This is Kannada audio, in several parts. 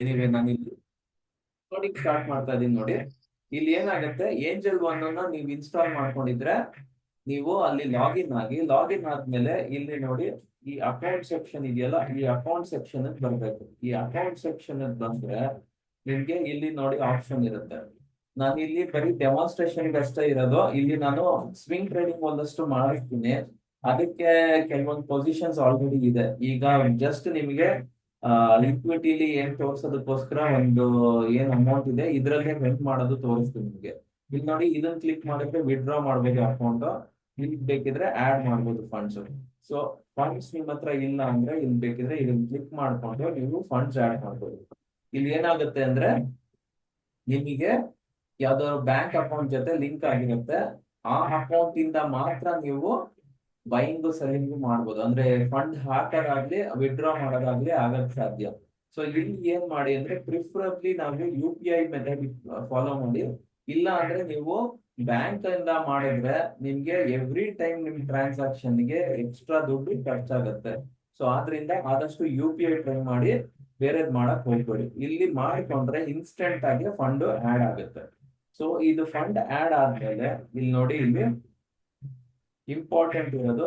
ಎನಿವೆ ನಾನು ಇಲ್ಲಿ ಕೋಡಿಂಗ್ ಸ್ಟಾರ್ಟ್ ಮಾಡ್ತಾ ಇದೀನಿ ನೋಡಿ. ಇಲ್ಲಿ ಏನಾಗುತ್ತೆ, ಏಂಜಲ್ ಒನ್ ಅನ್ನ ನೀವು ಇನ್ಸ್ಟಾಲ್ ಮಾಡ್ಕೊಂಡಿದ್ರೆ ನೀವು ಅಲ್ಲಿ ಲಾಗಿನ್ ಆದ್ಮೇಲೆ ಇಲ್ಲಿ ನೋಡಿ, ಈ ಅಕೌಂಟ್ ಸೆಕ್ಷನ್ ಇದೆಯಲ್ಲ, ಈ ಅಕೌಂಟ್ ಸೆಕ್ಷನ್ ಬರ್ಬೇಕು. ಈ ಅಕೌಂಟ್ ಸೆಕ್ಷನ್ ಬಂದ್ರೆ ನಿಮ್ಗೆ ಇಲ್ಲಿ ನೋಡಿ ಆಪ್ಷನ್ ಇರುತ್ತೆ. ನಾನು ಇಲ್ಲಿ ಬರೀ ಡೆಮಾನ್ಸ್ಟ್ರೇಷನ್ ಅಷ್ಟೇ ಇರೋದು. ಇಲ್ಲಿ ನಾನು ಸ್ವಿಂಗ್ ಟ್ರೇಡಿಂಗ್ ಒಂದಷ್ಟು ಮಾಡಿಸ್ತೀನಿ. ಅದಕ್ಕೆ ಕೆಲವೊಂದು ಪೊಸಿಷನ್ಸ್ ಆಲ್ರೆಡಿ ಇದೆ. ಈಗ ಜಸ್ಟ್ ನಿಮಗೆ ಇಕ್ವಿಟಿಲಿ ಏನ್ ತೋರ್ಸೋದಕ್ಕೋಸ್ಕರ ಒಂದು ಏನ್ ಅಮೌಂಟ್ ಇದೆ ಇದ್ರಲ್ಲಿ ಹೆಲ್ಪ್ ಮಾಡೋದು ತೋರಿಸ್ತೀನಿ ನಿಮ್ಗೆ. ಇಲ್ಲಿ ನೋಡಿ, ಇದನ್ನ ಕ್ಲಿಕ್ ಮಾಡಿದ್ರೆ ವಿಡ್ರಾ ಮಾಡ್ಬೋದು ಅಕೌಂಟ್. ಇಲ್ಲಿ ಬೇಕಿದ್ರೆ ಆಡ್ ಮಾಡ್ಬೋದು ಫಂಡ್ಸ್. ಸೊ ಫಂಡ್ಸ್ ನಿಮ್ ಹತ್ರ ಇಲ್ಲ ಅಂದ್ರೆ ಇಲ್ಲಿ ಬೇಕಿದ್ರೆ ಇದನ್ನ ಕ್ಲಿಕ್ ಮಾಡ್ಕೊಂಡು ನೀವು ಫಂಡ್ಸ್ ಆಡ್ ಮಾಡ್ಬೋದು. ಇಲ್ಲಿ ಏನಾಗುತ್ತೆ ಅಂದ್ರೆ ನಿಮಗೆ ಯಾವ್ದಾದ್ರು ಬ್ಯಾಂಕ್ ಅಕೌಂಟ್ ಜೊತೆ ಲಿಂಕ್ ಆಗಿರುತ್ತೆ. ಆ ಅಕೌಂಟ್ ಇಂದ ಮಾತ್ರ ನೀವು ಬೈಯಿಂಗ್ ಸೆಲ್ಲಿಂಗ್ ಮಾಡ್ಬೋದು. ಅಂದ್ರೆ ಫಂಡ್ ಹಾಕೋದಾಗ್ಲಿ ವಿಡ್ರಾ ಮಾಡೋದಾಗ್ಲಿ ಆಗಕ್ ಸಾಧ್ಯ. ಸೊ ಇಲ್ಲಿ ಏನ್ ಮಾಡಿ ಅಂದ್ರೆ ಪ್ರಿಫರಬ್ಲಿ ನಾವು UPI ಮೆಥಡ್ ಫಾಲೋ ಮಾಡಿ. ಇಲ್ಲ ಅಂದ್ರೆ ನೀವು ಬ್ಯಾಂಕ್ ಇಂದ ಮಾಡಿದ್ರೆ ನಿಮ್ಗೆ ಎವ್ರಿ ಟೈಮ್ ನಿಮ್ ಟ್ರಾನ್ಸಾಕ್ಷನ್ ಗೆ ಎಕ್ಸ್ಟ್ರಾ ದುಡ್ಡು ಖರ್ಚಾಗತ್ತೆ. ಸೊ ಆದ್ರಿಂದ ಆದಷ್ಟು UPI ಟ್ರೈ ಮಾಡಿ, ಬೇರೆದ್ ಮಾಡಕ್ ಹೋಗ್ಬೇಡಿ. ಇಲ್ಲಿ ಮಾಡಿಕೊಂಡ್ರೆ ಇನ್ಸ್ಟೆಂಟ್ ಆಗಿ ಫಂಡ್ ಆಡ್ ಆಗುತ್ತೆ. ಸೊ ಇದು ಫಂಡ್ ಆಡ್ ಆದ್ಮೇಲೆ ಇಲ್ಲಿ ನೋಡಿ, ಇಲ್ಲಿ ಇಂಪಾರ್ಟೆಂಟ್ ಇರೋದು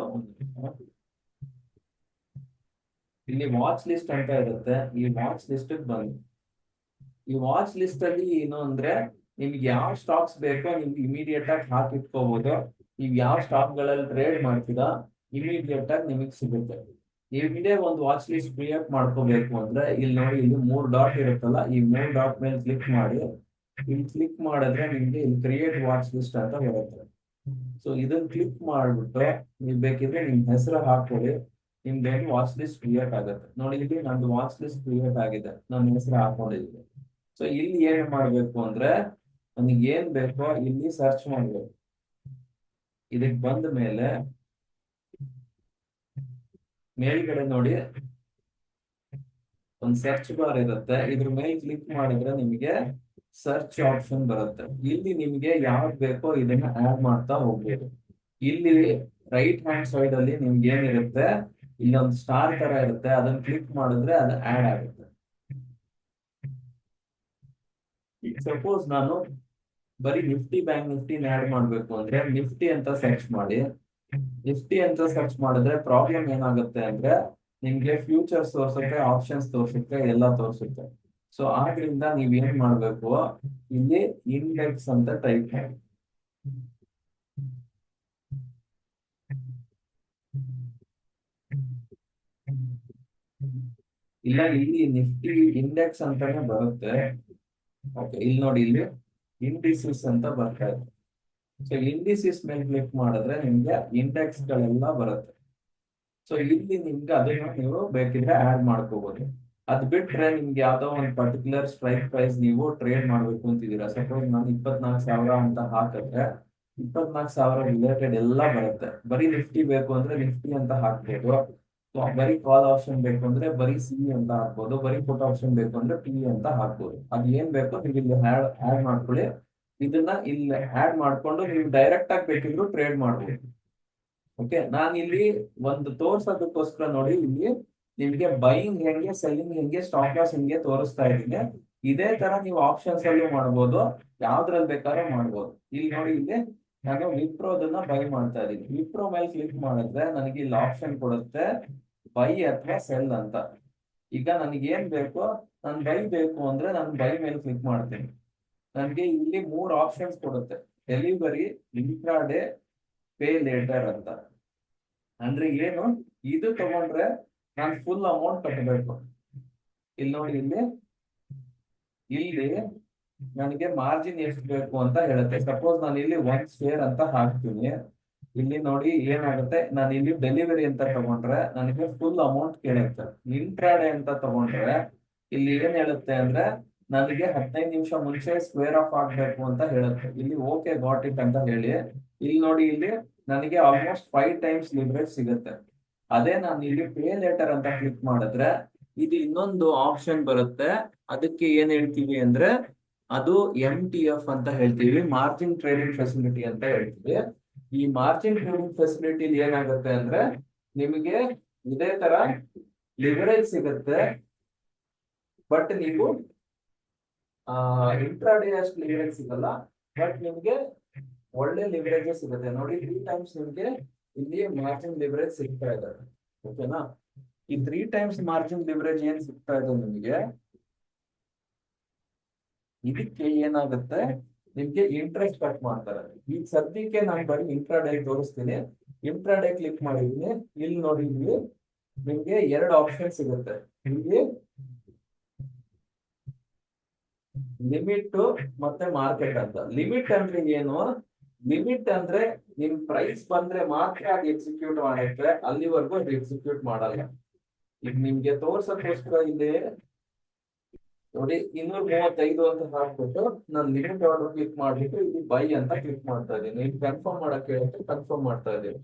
ಇಲ್ಲಿ ವಾಚ್ ಲಿಸ್ಟ್ ಅಂತ ಇರುತ್ತೆ. ಈ ವಾಚ್ ಲಿಸ್ಟ್ ಬಂದು ಈ ವಾಚ್ ಲಿಸ್ಟ್ ಅಲ್ಲಿ ಏನು ಅಂದ್ರೆ ನಿಮ್ಗೆ ಯಾವ ಸ್ಟಾಕ್ಸ್ ಬೇಕೋ ನಿಮ್ಗೆ ಇಮಿಡಿಯೇಟ್ ಆಗಿ ಹಾಕಿಟ್ಕೋಬಹುದು. ನೀವು ಯಾವ ಸ್ಟಾಕ್ ಗಳಲ್ಲಿ ಟ್ರೇಡ್ ಮಾಡ್ತೀರಾ ಇಮಿಡಿಯೇಟ್ ಆಗಿ ನಿಮಗೆ ಸಿಗುತ್ತೆ. ನಿಮ್ಗೆ ಒಂದು ವಾಚ್ ಲಿಸ್ಟ್ ಕ್ರಿಯೇಟ್ ಮಾಡ್ಕೋಬೇಕು ಅಂದ್ರೆ ಇಲ್ಲಿ ನೋಡಿ, ಇಲ್ಲಿ 3 ಡಾಟ್ ಇರುತ್ತಲ್ಲ, ಈ 3 ಡಾಟ್ ಮೇಲೆ ಕ್ಲಿಕ್ ಮಾಡಿ. ಇಲ್ಲಿ ಕ್ಲಿಕ್ ಮಾಡಿದ್ರೆ ನಿಮ್ಗೆ ಇಲ್ಲಿ ಕ್ರಿಯೇಟ್ ವಾಚ್ ಲಿಸ್ಟ್ ಅಂತ ಬರುತ್ತೆ. ಸೊ ಇದನ್ನ ಕ್ಲಿಕ್ ಮಾಡ್ಬಿಟ್ಟು ನೀವು ಬೇಕಿದ್ರೆ ನಿಮ್ ಹೆಸರು ಹಾಕೊಳ್ಳಿ. ನಿಮ್ದು ವಾಚ್ ಲಿಸ್ಟ್ ಕ್ರಿಯೇಟ್ ಆಗುತ್ತೆ. ನೋಡಿ, ಇಲ್ಲಿ ನಂದು ವಾಚ್ ಲಿಸ್ಟ್ ಕ್ರಿಯೇಟ್ ಆಗಿದೆ, ನನ್ನ ಹೆಸರು ಹಾಕೊಂಡಿದ್ದೀನಿ. ಸೊ ಇಲ್ಲಿ ಏನ್ ಮಾಡ್ಬೇಕು ಅಂದ್ರೆ ನನಗೆ ಏನ್ ಬೇಕೋ ಇಲ್ಲಿ ಸರ್ಚ್ ಮಾಡ್ಬೇಕು. ಇದಕ್ ಬಂದ ಮೇಲೆ ಮೇಲ್ಗಡೆ ನೋಡಿ ಒಂದು ಸರ್ಚ್ ಬಾರ್ ಇರುತ್ತೆ. ಇದ್ರ ಮೇಲೆ ಕ್ಲಿಕ್ ಮಾಡಿದ್ರೆ ನಿಮಗೆ ಸರ್ಚ್ ಆಪ್ಷನ್ ಬರುತ್ತೆ. ಇಲ್ಲಿ ನಿಮ್ಗೆ ಯಾವ್ದು ಬೇಕೋ ಇದನ್ನ ಆಡ್ ಮಾಡ್ತಾ ಹೋಗ್ಬೋದು. ಇಲ್ಲಿ ರೈಟ್ ಹ್ಯಾಂಡ್ ಸೈಡ್ ಅಲ್ಲಿ ನಿಮ್ಗೆ ಏನಿರುತ್ತೆ, ಇಲ್ಲಿ ಒಂದು ಸ್ಟಾರ್ ತರ ಇರುತ್ತೆ, ಅದನ್ನ ಕ್ಲಿಕ್ ಮಾಡಿದ್ರೆ ಅದು ಆಡ್ ಆಗುತ್ತೆ. ಈಗ ಸಪೋಸ್ ನಾನು ಬರೀ ಬ್ಯಾಂಕ್ ನಿಫ್ಟಿನ ಆಡ್ ಮಾಡ್ಬೇಕು ಅಂದ್ರೆ ನಿಫ್ಟಿ ಅಂತ ಸರ್ಚ್ ಮಾಡಿ. ನಿಫ್ಟಿ ಅಂತ ಸರ್ಚ್ ಮಾಡಿದ್ರೆ ಪ್ರಾಬ್ಲಮ್ ಏನಾಗುತ್ತೆ ಅಂದ್ರೆ ನಿಮ್ಗೆ ಫ್ಯೂಚರ್ಸ್ ತೋರಿಸುತ್ತೆ, ಆಪ್ಷನ್ಸ್ ತೋರಿಸುತ್ತೆ, ಎಲ್ಲ ತೋರಿಸುತ್ತೆ. ಸೊ ಆದ್ರಿಂದ ನೀವ್ ಏನ್ ಮಾಡ್ಬೇಕು, ಇಲ್ಲಿ ಇಂಡೆಕ್ಸ್ ಅಂತ ಟೈಪ್ ಮಾಡಿ. ಇಲ್ಲ, ಇಲ್ಲಿ ನಿಫ್ಟಿ ಇಂಡೆಕ್ಸ್ ಅಂತಾನೆ ಬರುತ್ತೆ. ಓಕೆ, ಇಲ್ಲಿ ನೋಡಿ, ಇಲ್ಲಿ ಇಂಡಿಸಿಸ್ ಅಂತ ಬರ್ತಾ ಇದೆ. ಸೊ ಇಂಡಿಸಿಸ್ ಮೇಲೆ ಕ್ಲಿಕ್ ಮಾಡಿದ್ರೆ ನಿಮ್ಗೆ ಇಂಡೆಕ್ಸ್ ಗಳೆಲ್ಲ ಬರುತ್ತೆ. ಸೊ ಇಲ್ಲಿ ನಿಮ್ಗೆ ಅದನ್ನ ನೀವು ಬೇಕಿದ್ರೆ ಆಡ್ ಮಾಡ್ಕೋಬಹುದು. ಅದ್ ಬಿಟ್ರೆ ನಿಮ್ಗೆ ಯಾವ್ದೋ ಒಂದು ಪರ್ಟಿಕ್ಯುಲರ್ ಸ್ಟ್ರೈಕ್ ಪ್ರೈಸ್ ನೀವು ಟ್ರೇಡ್ ಮಾಡ್ಬೇಕು ಅಂತಿದ್ದೀರಾ. ಸಪೋಸ್ ನಾನು 24,000 ಅಂತ ಹಾಕಿದ್ರೆ 24,000 ರಿಲೇಟೆಡ್ ಎಲ್ಲ ಬರುತ್ತೆ. ಬರೀ ನಿಫ್ಟಿ ಬೇಕು ಅಂದ್ರೆ ನಿಫ್ಟಿ ಅಂತ ಹಾಕ್ಬೋದು. ಬರೀ ಕಾಲ್ ಆಪ್ಷನ್ ಬೇಕು ಅಂದ್ರೆ ಬರೀ CE ಅಂತ ಹಾಕ್ಬೋದು. ಬರೀ ಪುಟ್ ಆಪ್ಷನ್ ಬೇಕು ಅಂದ್ರೆ PE ಅಂತ ಹಾಕ್ಬೋದು. ಅದ್ ಏನ್ ಬೇಕೋ ನೀವು ಇಲ್ಲಿ ಆಡ್ ಮಾಡ್ಕೊಳ್ಳಿ. ಇದನ್ನ ಇಲ್ಲಿ ಆಡ್ ಮಾಡ್ಕೊಂಡು ನೀವು ಡೈರೆಕ್ಟ್ ಆಗಿ ಬೇಕಿದ್ರು ಟ್ರೇಡ್ ಮಾಡ್ಬೋದು. ಓಕೆ, ನಾನು ಇಲ್ಲಿ ಒಂದು ತೋರ್ಸೋದಕ್ಕೋಸ್ಕರ ನೋಡಿ, ಇಲ್ಲಿ ನಿಮ್ಗೆ ಬೈಯಿಂಗ್ ಹೆಂಗೆ, ಸೆಲ್ಲಿಂಗ್ ಹೆಂಗೆ, ಸ್ಟಾಪ್ ಲಾಸ್ ಹೆಂಗೆ ತೋರಿಸ್ತಾ ಇದ್ದೀನಿ. ಇದೇ ತರ ನೀವು ಆಪ್ಷನ್ಸ್ ಅಲ್ಲೂ ಮಾಡ್ಬೋದು, ಯಾವ್ದ್ರಲ್ಲಿ ಬೇಕಾದ್ರೂ ಮಾಡ್ಬೋದು. ಇಲ್ಲಿ ನೋಡಿ, ಇಲ್ಲಿ ನಾನು ವಿಪ್ರೋದನ್ನ ಬೈ ಮಾಡ್ತಾ ಇದ್ದೀನಿ. ವಿಪ್ರೋ ಮೇಲೆ ಕ್ಲಿಕ್ ಮಾಡಿದ್ರೆ ನನಗೆ ಇಲ್ಲಿ ಆಪ್ಷನ್ ಕೊಡುತ್ತೆ ಬೈ ಅಥವಾ ಸೆಲ್ ಅಂತ. ಈಗ ನನಗೆ ಏನ್ ಬೇಕು, ನಾನು ಬೈ ಬೇಕು ಅಂದ್ರೆ ನಾನು ಬೈ ಮೇಲೆ ಕ್ಲಿಕ್ ಮಾಡ್ತೀನಿ. ನನಗೆ ಇಲ್ಲಿ 3 ಆಪ್ಷನ್ಸ್ ಕೊಡುತ್ತೆ: ಡೆಲಿವರಿ, ಇಂಟ್ರಾಡೇ, ಪೇ ಲೇಟರ್ ಅಂತ. ಅಂದ್ರೆ ಏನು, ಇದು ತಗೊಂಡ್ರೆ ನಾನು ಫುಲ್ ಅಮೌಂಟ್ ಕಟ್ಟಬೇಕು. ಇಲ್ಲಿ ನೋಡಿ, ಇಲ್ಲಿ ಇಲ್ಲಿ ನನಗೆ ಮಾರ್ಜಿನ್ ಎಷ್ಟು ಬೇಕು ಅಂತ ಹೇಳುತ್ತೆ. ಸಪೋಸ್ ನಾನು ಇಲ್ಲಿ 1 ಶೇರ್ ಅಂತ ಹಾಕ್ತೀನಿ. ಇಲ್ಲಿ ನೋಡಿ ಏನಾಗುತ್ತೆ, ನಾನು ಇಲ್ಲಿ ಡೆಲಿವರಿ ಅಂತ ತಗೊಂಡ್ರೆ ನನಗೆ ಫುಲ್ ಅಮೌಂಟ್ ಕೇಳುತ್ತೆ. ಇಂಟ್ರಾಡೇ ಅಂತ ತಗೊಂಡ್ರೆ ಇಲ್ಲಿ ಏನ್ ಹೇಳುತ್ತೆ ಅಂದ್ರೆ ನನಗೆ 15 ನಿಮಿಷ ಮುಂಚೆ ಸ್ಕ್ವೇರ್ ಆಫ್ ಆಗ್ಬೇಕು ಅಂತ ಹೇಳುತ್ತೆ. ಇಲ್ಲಿ ಓಕೆ ಗಾಟ್ ಇಟ್ ಅಂತ ಹೇಳಿ, ಇಲ್ಲಿ ನೋಡಿ, ಇಲ್ಲಿ ನನಗೆ ಆಲ್ಮೋಸ್ಟ್ 5 ಟೈಮ್ಸ್ ಲಿವರೇಜ್ ಸಿಗುತ್ತೆ. ಅದೇ ನಾನು ಇಲ್ಲಿ ಪೇ ಲೇಟರ್ ಅಂತ ಕ್ಲಿಕ್ ಮಾಡಿದ್ರೆ ಇದು ಇನ್ನೊಂದು ಆಪ್ಷನ್ ಬರುತ್ತೆ. ಅದಕ್ಕೆ ಏನ್ ಹೇಳ್ತೀವಿ ಅಂದ್ರೆ ಅದು MTF ಅಂತ ಹೇಳ್ತೀವಿ, ಮಾರ್ಜಿನ್ ಟ್ರೇಡಿಂಗ್ ಫೆಸಿಲಿಟಿ ಅಂತ ಹೇಳ್ತೀವಿ. ಈ ಮಾರ್ಜಿನ್ ಟ್ರೇಡಿಂಗ್ ಫೆಸಿಲಿಟಿ ಏನಾಗುತ್ತೆ ಅಂದ್ರೆ ನಿಮಗೆ ಇದೇ ತರ ಲಿವರೇಜ್ ಸಿಗುತ್ತೆ. ಬಟ್ ನೀವು ಇಂಟ್ರಾಡೇ ಅಷ್ಟು ಲಿವರೇಜ್ ಸಿಗಲ್ಲ, ಬಟ್ ನಿಮ್ಗೆ ಒಳ್ಳೆ ಲಿವರೇಜ್ ಸಿಗುತ್ತೆ ನೋಡಿ. 3 ಟೈಮ್ಸ್ ನಿಮ್ಗೆ ಇಲ್ಲಿ ಮಾರ್ಜಿನ್ ಲಿವರೇಜ್ ಸಿಗ್ತಾ ಇದೆ. ಓಕೆನಾ? ಈ 3 ಟೈಮ್ಸ್ ಮಾರ್ಜಿನ್ ಲಿವರೇಜ್ ಏನ್ ಸಿಗ್ತಾ ಇದೆ ನಿಮ್ಗೆ, ಇದಕ್ಕೆ ಏನಾಗುತ್ತೆ, ನಿಮ್ಗೆ ಇಂಟ್ರೆಸ್ಟ್ ಕಟ್ ಮಾಡ್ತಾರೆ. ಈಗ ಸದ್ಯಕ್ಕೆ ನಾನು ಬರೀ ಇಂಟ್ರಾಡೇ ತೋರಿಸ್ತೀನಿ. ಇಂಟ್ರಾಡೇ ಕ್ಲಿಕ್ ಮಾಡಿದೀನಿ. ಇಲ್ಲಿ ನೋಡಿ, ಇಲ್ಲಿ ನಿಮ್ಗೆ 2 ಆಪ್ಷನ್ ಸಿಗುತ್ತೆ. ಇಲ್ಲಿ ಲಿಮಿಟ್ ಮತ್ತೆ ಮಾರ್ಕೆಟ್ ಅಂತ. ಲಿಮಿಟ್ ಅಂದ್ರೆ ಏನು? ಲಿಮಿಟ್ ಅಂದ್ರೆ ನಿಮ್ ಪ್ರೈಸ್ ಬಂದ್ರೆ ಮಾತ್ರ ಅದು ಎಕ್ಸಿಕ್ಯೂಟ್ ಮಾಡುತ್ತೆ, ಅಲ್ಲಿವರೆಗೂ ಅದು ಎಕ್ಸಿಕ್ಯೂಟ್ ಮಾಡಲ್ಲ. ಈಗ ನಿಮ್ಗೆ ತೋರ್ಸಕ್ಕೋಸ್ಕರ ಇಲ್ಲಿ ನೋಡಿ 235 ಅಂತ ಹಾಕ್ಬಿಟ್ಟು ನಾನು ಲಿಮಿಟ್ ಆರ್ಡರ್ ಕ್ಲಿಕ್ ಮಾಡ್ಬಿಟ್ಟು ಇಲ್ಲಿ ಬೈ ಅಂತ ಕ್ಲಿಕ್ ಮಾಡ್ತಾ ಇದ್ದೀನಿ. ಇಲ್ಲಿ ಕನ್ಫರ್ಮ್ ಮಾಡಕ್ ಹೇಳುತ್ತೆ, ಕನ್ಫರ್ಮ್ ಮಾಡ್ತಾ ಇದ್ದೀನಿ.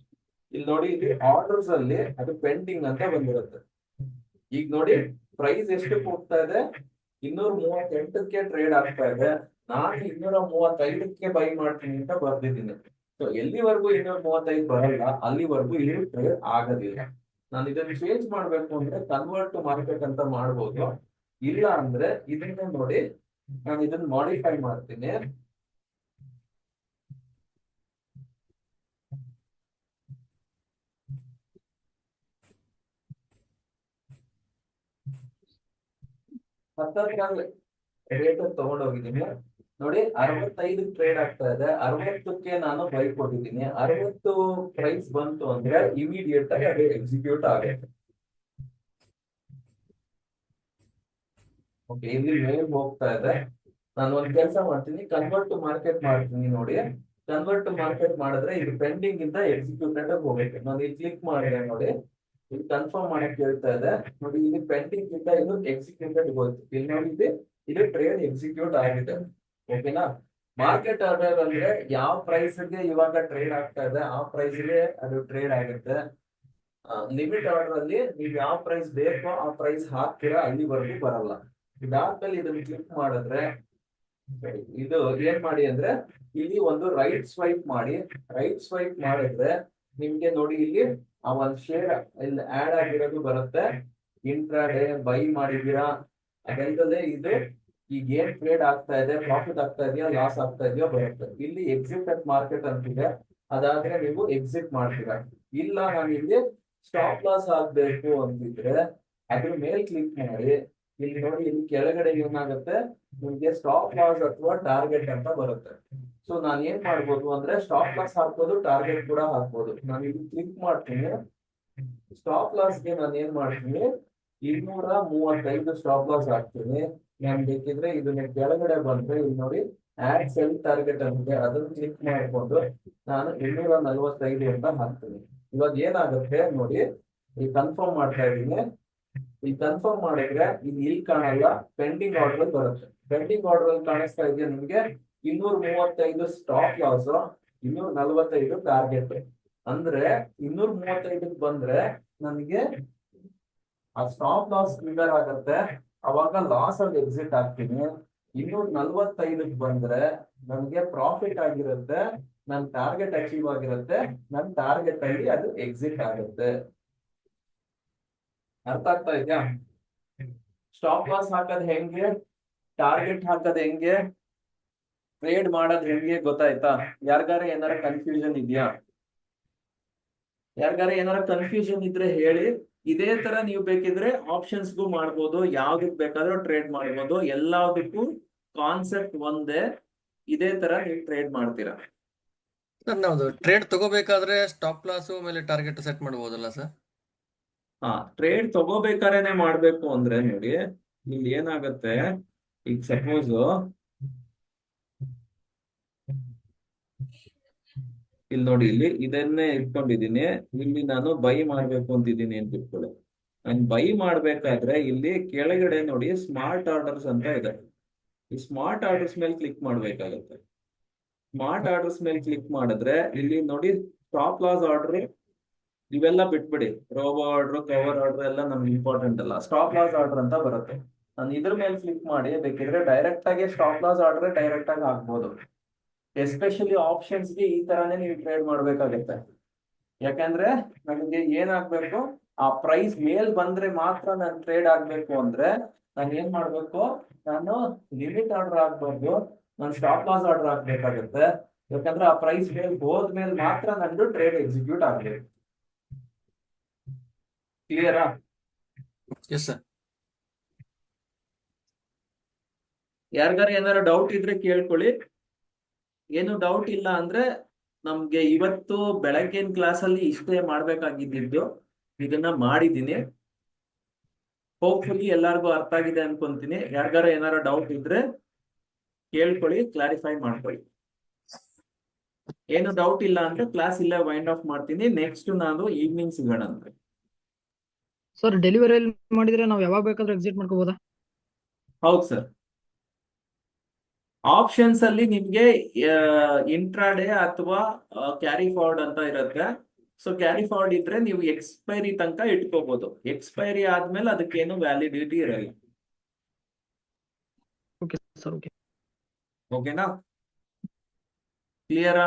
ಇಲ್ಲಿ ನೋಡಿ, ಇಲ್ಲಿ ಆರ್ಡರ್ಸ್ ಅಲ್ಲಿ ಅದು ಪೆಂಡಿಂಗ್ ಅಂತ ಬಂದಿರುತ್ತೆ. ಈಗ ನೋಡಿ ಪ್ರೈಸ್ ಎಷ್ಟು ಹೋಗ್ತಾ ಇದೆ, 238ಕ್ಕೆ ಟ್ರೇಡ್ ಆಗ್ತಾ ಇದೆ. ನಾನು 235ಕ್ಕೆ ಬೈ ಮಾಡ್ತೀನಿ ಅಂತ ಬರ್ದಿದ್ದೀನಿ. ಸೊ ಎಲ್ಲಿವರೆಗೂ 235 ಬರಲ್ಲ ಅಲ್ಲಿವರೆಗೂ ಇದು ಟ್ರೇಡ್ ಆಗೋದಿಲ್ಲ. ನಾನು ಇದನ್ನ ಚೇಂಜ್ ಮಾಡ್ಬೇಕು ಅಂದ್ರೆ ಕನ್ವರ್ಟ್ ಟು ಮಾರ್ಕೆಟ್ ಅಂತ ಮಾಡ್ಬೋದು. ಇಲ್ಲ ಅಂದ್ರೆ ಇದನ್ನ ನೋಡಿ, ನಾನು ಇದನ್ನ ಮಾಡಿಫೈ ಮಾಡ್ತೀನಿ. ರೇಟ್ ತಗೊಂಡೋಗಿದ್ದೀನಿ ನೋಡಿ, 65 ಟ್ರೇಡ್ ಆಗ್ತಾ ಇದೆ. 60ಕ್ಕೆ ನಾನು ಬೈ ಕೊಟ್ಟಿದ್ದೀನಿ. 60 ಪ್ರೈಸ್ ಬಂತು ಅಂದ್ರೆ ಇಮಿಡಿಯೇಟ್ ಆಗಿ ಅದು ಎಕ್ಸಿಕ್ಯೂಟ್ ಆಗುತ್ತೆ. ಓಕೆ, ಇಲ್ಲಿ ಮೇಲ್ ಹೋಗ್ತಾ ಇದೆ. ನಾನು ಒಂದ್ ಕೆಲಸ ಮಾಡ್ತೀನಿ, ಕನ್ವರ್ಟ್ ಟು ಮಾರ್ಕೆಟ್ ಮಾಡ್ತೀನಿ. ನೋಡಿ, ಕನ್ವರ್ಟ್ ಟು ಮಾರ್ಕೆಟ್ ಮಾಡಿದ್ರೆ ಇದು ಪೆಂಡಿಂಗ್ ಇಂದ ಎಕ್ಸಿಕ್ಯೂಟೆಡ್ ಹೋಗುತ್ತೆ. ನಾನು ಇಲ್ಲಿ ಕ್ಲಿಕ್ ಮಾಡಿದೆ ನೋಡಿ, ಇಲ್ಲಿ ಕನ್ಫರ್ಮ್ ಮಾಡಕ್ ಹೇಳ್ತಾ ಇದೆ ನೋಡಿ. ಇಲ್ಲಿ ಪೆಂಡಿಂಗ್ ಇಂದ ಇದು ಎಕ್ಸಿಕ್ಯೂಟೆಡ್ ಹೋಯ್ತು. ಇಲ್ಲಿ ನೋಡಿ, ಇದು ಟ್ರೇಡ್ ಎಕ್ಸಿಕ್ಯೂಟ್ ಆಗಿದೆ. ಓಕೆನಾ? ಮಾರ್ಕೆಟ್ ಆರ್ಡರ್ ಅಂದ್ರೆ ಯಾವ ಪ್ರೈಸ್ ಗೆ ಇವಾಗ ಟ್ರೇಡ್ ಆಗ್ತಾ ಇದೆ ಆ ಪ್ರೈಸ್ ಗೆ ಅದು ಟ್ರೇಡ್ ಆಗುತ್ತೆ. ಲಿಮಿಟ್ ಆರ್ಡರ್ ಅಲ್ಲಿ ನೀವು ಯಾವ ಪ್ರೈಸ್ ಬೇಕೋ ಆ ಪ್ರೈಸ್ ಹಾಕ್ತೀರಾ, ಅಲ್ಲಿವರೆಗೂ ಬರಲ್ಲ. ಇದಾದ್ಮೇಲೆ ಇದನ್ನ ಕ್ಲಿಕ್ ಮಾಡಿದ್ರೆ ಇದು ಏನ್ ಮಾಡಿ ಅಂದ್ರೆ ಇಲ್ಲಿ ಒಂದು ರೈಟ್ ಸ್ವೈಪ್ ಮಾಡಿ. ರೈಟ್ ಸ್ವೈಪ್ ಮಾಡಿದ್ರೆ ನಿಮ್ಗೆ ನೋಡಿ, ಇಲ್ಲಿ ಆ ಒಂದ್ ಶೇರ್ ಇಲ್ಲಿ ಆಡ್ ಆಗಿರೋದು ಬರುತ್ತೆ. ಇಂಟ್ರಾಡೇ ಬೈ ಮಾಡಿದೀರಾ ಅದಲ್ಲದೆ ಇದು ಈಗ ಏನ್ ಟ್ರೇಡ್ ಆಗ್ತಾ ಇದೆ, ಪ್ರಾಫಿಟ್ ಆಗ್ತಾ ಇದೆಯಾ ಲಾಸ್ ಆಗ್ತಾ ಇದೆಯಾ ಬರುತ್ತೆ. ಇಲ್ಲಿ ಎಕ್ಸಿಟ್ ಅಟ್ ಮಾರ್ಕೆಟ್ ಅಂತಿದೆ, ಅದಾದ್ರೆ ನೀವು ಎಕ್ಸಿಟ್ ಮಾಡ್ತೀರಾ. ಇಲ್ಲ ನಾನು ಇಲ್ಲಿ ಸ್ಟಾಪ್ ಲಾಸ್ ಆಗ್ಬೇಕು ಅಂತಿದ್ರೆ ಅದ್ರ ಮೇಲೆ ಕ್ಲಿಕ್ ಮಾಡಿ. ಇಲ್ಲಿ ನೋಡಿ, ಇಲ್ಲಿ ಕೆಳಗಡೆ ಏನಾಗುತ್ತೆ, ನಿಮ್ಗೆ ಸ್ಟಾಪ್ ಲಾಸ್ ಅಥವಾ ಟಾರ್ಗೆಟ್ ಅಂತ ಬರುತ್ತೆ. ಸೊ ನಾನು ಏನ್ ಮಾಡ್ಬೋದು ಅಂದ್ರೆ ಸ್ಟಾಪ್ ಲಾಸ್ ಹಾಕ್ಬೋದು, ಟಾರ್ಗೆಟ್ ಕೂಡ ಹಾಕ್ಬೋದು. ನಾನು ಇಲ್ಲಿ ಕ್ಲಿಕ್ ಮಾಡ್ತೀನಿ. ಸ್ಟಾಪ್ ಲಾಸ್ ಗೆ ನಾನು ಏನ್ ಮಾಡ್ತೀನಿ, 235 ಸ್ಟಾಪ್ ಲಾಸ್ ಹಾಕ್ತೀನಿ. ನಾನು ಬೇಕಿದ್ರೆ ಇದನ್ನ ಕೆಳಗಡೆ ಬಂದ್ರೆ ಇಲ್ಲಿ ನೋಡಿ ಆಡ್ ಸೆಲ್ ಟಾರ್ಗೆಟ್ ಅಂತಿದೆ, ಅದನ್ನ ಕ್ಲಿಕ್ ಮಾಡ್ಕೊಂಡು ನಾನು 245 ಅಂತ ಹಾಕ್ತೀನಿ. ಇವಾಗ ಏನಾಗುತ್ತೆ ನೋಡಿ, ಇಲ್ಲಿ ಕನ್ಫರ್ಮ್ ಮಾಡ್ತಾ ಇದ್ದೀನಿ. ಇಲ್ಲಿ ಕನ್ಫರ್ಮ್ ಮಾಡಿದ್ರೆ ಇಲ್ಲಿ ಕಾಣಲ್ಲ, ಪೆಂಡಿಂಗ್ ಆರ್ಡರ್ ಬರುತ್ತೆ. ಪೆಂಡಿಂಗ್ ಆರ್ಡರ್ ಅಲ್ಲಿ ಕಾಣಿಸ್ತಾ ಇದೆಯಾ ನಿಮ್ಗೆ 235 ಸ್ಟಾಪ್ ಲಾಸ್, 245 ಟಾರ್ಗೆಟ್. ಅಂದ್ರೆ 235 ಬಂದ್ರೆ ನನಗೆ ಆ ಸ್ಟಾಪ್ ಲಾಸ್ ಟ್ರಿಗರ್ ಆಗುತ್ತೆ, ಅವಾಗ ಲಾಸ್ ಅಲ್ಲಿ ಎಕ್ಸಿಟ್ ಆಗ್ತೀನಿ. 245 ಬಂದ್ರೆ ನನಗೆ ಪ್ರಾಫಿಟ್ ಆಗಿರುತ್ತೆ, ನನ್ನ ಟಾರ್ಗೆಟ್ ಅಚೀವ್ ಆಗಿರುತ್ತೆ, ನನ್ನ ಟಾರ್ಗೆಟ್ ಅಲ್ಲಿ ಅದು ಎಕ್ಸಿಟ್ ಆಗುತ್ತೆ. ಅರ್ಥ ಆಗ್ತಾ ಇದೆಯಾ? ಸ್ಟಾಪ್ ಲಾಸ್ ಹಾಕೋದ್ ಹೆಂಗೆ, ಟಾರ್ಗೆಟ್ ಹಾಕೋದ್ ಹೆಂಗೆ, ಟ್ರೇಡ್ ಮಾಡೋದ್ ಹೆಂಗೆ ಗೊತ್ತಾಯ್ತಾ? ಯಾರಿಗಾರ ಏನಾರ ಕನ್ಫ್ಯೂಷನ್ ಇದೆಯಾ? ಯಾರಿಗಾರ ಏನಾರ ಕನ್ಫ್ಯೂಷನ್ ಇದ್ರೆ ಹೇಳಿ. ಇದೇ ತರ ನೀವು ಬೇಕಿದ್ರೆ ಆಪ್ಷನ್ಸ್ಗೂ ಮಾಡ್ಬೋದು, ಯಾವ್ದಕ್ ಬೇಕಾದ್ರೂ ಟ್ರೇಡ್ ಮಾಡ್ಬೋದು. ಎಲ್ಲದಕ್ಕೂ ಕಾನ್ಸೆಪ್ಟ್ ಒಂದೇ, ಇದೇ ತರ ನೀವು ಟ್ರೇಡ್ ಮಾಡ್ತೀರಾ. ಸರ್ ನಾವು ಟ್ರೇಡ್ ತಗೋಬೇಕಾದ್ರೆ ಸ್ಟಾಪ್ ಲಾಸ್ ಮೇಲೆ ಟಾರ್ಗೆಟ್ ಸೆಟ್ ಮಾಡಬಹುದಲ್ಲ ಸರ್? ಟ್ರೇಡ್ ತಗೋಬೇಕಾರೇನೆ ಮಾಡ್ಬೇಕು ಅಂದ್ರೆ ನೋಡಿ, ಇಲ್ಲಿ ಏನಾಗುತ್ತೆ, ಈಗ ಸಪೋಸ್ ಇಲ್ಲಿ ನೋಡಿ, ಇಲ್ಲಿ ಇದನ್ನೇ ಇಟ್ಕೊಂಡಿದೀನಿ. ಇಲ್ಲಿ ನಾನು ಬೈ ಮಾಡ್ಬೇಕು ಅಂತಿದ್ದೀನಿ ಅಂತ ಇಟ್ಕೊಳ್ಳಿ. ನಾನು ಬೈ ಮಾಡ್ಬೇಕಾದ್ರೆ ಇಲ್ಲಿ ಕೆಳಗಡೆ ನೋಡಿ ಸ್ಮಾರ್ಟ್ ಆರ್ಡರ್ಸ್ ಅಂತ ಇದೆ. ಈ ಸ್ಮಾರ್ಟ್ ಆರ್ಡರ್ಸ್ ಮೇಲೆ ಕ್ಲಿಕ್ ಮಾಡ್ಬೇಕಾಗುತ್ತೆ. ಸ್ಮಾರ್ಟ್ ಆರ್ಡರ್ಸ್ ಮೇಲೆ ಕ್ಲಿಕ್ ಮಾಡಿದ್ರೆ ಇಲ್ಲಿ ನೋಡಿ ಸ್ಟಾಪ್ ಲಾಸ್ ಆರ್ಡರ್ ಇವೆಲ್ಲ ಬಿಟ್ಬಿಡಿ. ರೋಬೋ ಆರ್ಡರ್, ಕವರ್ ಆರ್ಡರ್ ಎಲ್ಲ ನಮ್ಗೆ ಇಂಪಾರ್ಟೆಂಟ್ ಅಲ್ಲ. ಸ್ಟಾಪ್ ಲಾಸ್ ಆರ್ಡರ್ ಅಂತ ಬರುತ್ತೆ. ನಾನು ಇದ್ರ ಮೇಲೆ ಕ್ಲಿಕ್ ಮಾಡಿ ಬೇಕಿದ್ರೆ ಡೈರೆಕ್ಟ್ ಆಗಿ ಸ್ಟಾಪ್ ಲಾಸ್ ಆರ್ಡರ್ ಡೈರೆಕ್ಟ್ ಆಗಿ ಹಾಕ್ಬೋದು. ಎಸ್ಪೆಷಲಿ ಆಪ್ಷನ್ಸ್ ಗೆ ಈ ತರಾನೇ ನೀವು ಟ್ರೇಡ್ ಮಾಡ್ಬೇಕಾಗುತ್ತೆ. ಯಾಕಂದ್ರೆ ನಮಗೆ ಏನಾಗ್ಬೇಕು, ಆ ಪ್ರೈಸ್ ಮೇಲ್ ಬಂದ್ರೆ ಮಾತ್ರ ನಾನು ಟ್ರೇಡ್ ಆಗ್ಬೇಕು ಅಂದ್ರೆ ನಾನು ಏನ್ ಮಾಡ್ಬೇಕು, ನಾನು ಲಿಮಿಟ್ ಆರ್ಡರ್ ಆಗ್ಬಾರ್ದು, ನಾನು ಸ್ಟಾಪ್ ಲಾಸ್ ಆರ್ಡರ್ ಆಗ್ಬೇಕಾಗುತ್ತೆ. ಯಾಕಂದ್ರೆ ಆ ಪ್ರೈಸ್ ಮೇಲ್ ಹೋದ್ಮೇಲೆ ಮಾತ್ರ ನಂದು ಟ್ರೇಡ್ ಎಕ್ಸಿಕ್ಯೂಟ್ ಆಗ್ಬೇಕು. ಕ್ಲಿಯರಾ? Yes sir. ಯಾರಿಗಾರ ಏನಾರ ಡೌಟ್ ಇದ್ರೆ ಕೇಳ್ಕೊಳ್ಳಿ. ಏನು ಡೌಟ್ ಇಲ್ಲ ಅಂದ್ರೆ ನಮ್ಗೆ ಇವತ್ತು ಬೆಳಗ್ಗಿನ ಕ್ಲಾಸ್ ಅಲ್ಲಿ ಇಷ್ಟೇ ಮಾಡ್ಬೇಕಾಗಿದ್ದು, ಇದನ್ನ ಮಾಡಿದೀನಿ. ಹೋಪ್ಫುಲಿ ಎಲ್ಲಾರ್ಗು ಅರ್ಥ ಆಗಿದೆ ಅನ್ಕೊಂತೀನಿ. ಯಾರಿಗಾರ ಏನಾರ ಡೌಟ್ ಇದ್ರೆ ಕೇಳ್ಕೊಳ್ಳಿ, ಕ್ಲಾರಿಫೈ ಮಾಡ್ಕೊಳ್ಳಿ. ಏನು ಡೌಟ್ ಇಲ್ಲ ಅಂದ್ರೆ ಕ್ಲಾಸ್ ಇಲ್ಲೇ ವೈಂಡ್ ಆಫ್ ಮಾಡ್ತೀನಿ. ನೆಕ್ಸ್ಟ್ ನಾನು ಈವ್ನಿಂಗ್ ಸಿಗೋಣ ಅಂತ. ಸರ್ ಡೆಲಿವರಿ ಮಾಡಿದ್ರೆ ನಾವು ಯಾವಾಗ ಬೇಕಾದ್ರೂ ಎಕ್ಸಿಟ್ ಮಾಡ್ಕೋಬೋದಾ? ಹೌದು ಸರ್. ಆಪ್ಷನ್ಸ್ ಅಲ್ಲಿ ನಿಮ್ಗೆ ಇಂಟ್ರಾಡೇ ಅಥವಾ ಕ್ಯಾರಿ ಫಾರ್ವರ್ಡ್ ಅಂತ ಇರುತ್ತೆ. ಸೊ ಕ್ಯಾರಿ ಫಾರ್ವರ್ಡ್ ಇದ್ರೆ ನೀವು ಎಕ್ಸ್ಪೈರಿ ತನಕ ಇಟ್ಕೋಬಹುದು. ಎಕ್ಸ್ಪೈರಿ ಆದ್ಮೇಲೆ ಅದಕ್ಕೇನು ವ್ಯಾಲಿಡಿಟಿ ಇರಲ್ಲ. Okay sir, okay. ಓಕೆನಾ? ಕ್ಲಿಯರಾ?